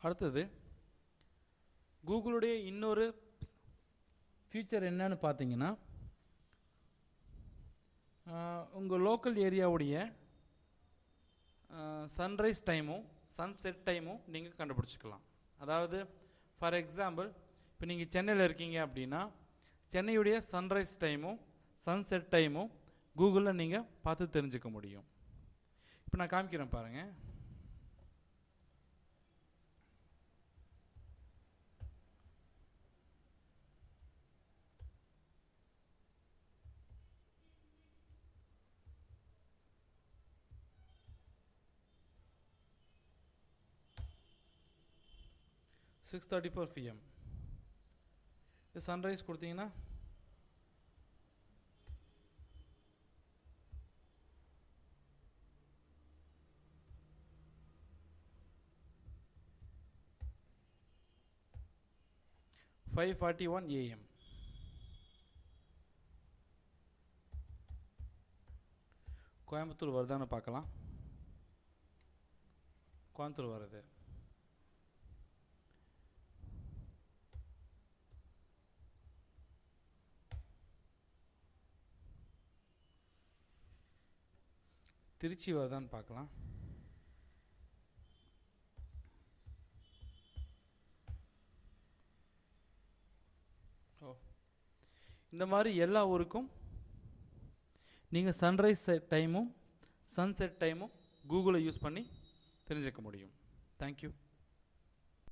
அடுத்தது கூகுளுடைய இன்னொரு ஃபீச்சர் என்னன்னு பார்த்தீங்கன்னா, உங்கள் லோக்கல் ஏரியாவுடைய சன்ரைஸ் டைமும் சன்செட் டைமும் நீங்கள் கண்டுபிடிச்சிக்கலாம். அதாவது ஃபார் எக்ஸாம்பிள், இப்போ நீங்கள் சென்னையில் இருக்கீங்க அப்படின்னா சென்னையுடைய சன்ரைஸ் டைமும் சன்செட் டைமும் கூகுளில் நீங்கள் பார்த்து தெரிஞ்சுக்க முடியும். இப்போ நான் காமிக்கிறேன் பாருங்கள். சிக்ஸ் 34 PM சன்ரைஸ் கொடுத்தீங்கன்னா $5:41 AM. கோயம்புத்தூர் வருதான்னு பார்க்கலாம். கோயம்புத்தூர் வருது. திருச்சி வருதான்னு பார்க்கலாம். இந்த மாதிரி எல்லா ஊருக்கும் நீங்கள் சன்ரைஸ் டைமும் சன்செட் டைமும் கூகுளை யூஸ் பண்ணி தெரிஞ்சுக்க முடியும். தேங்க்யூ.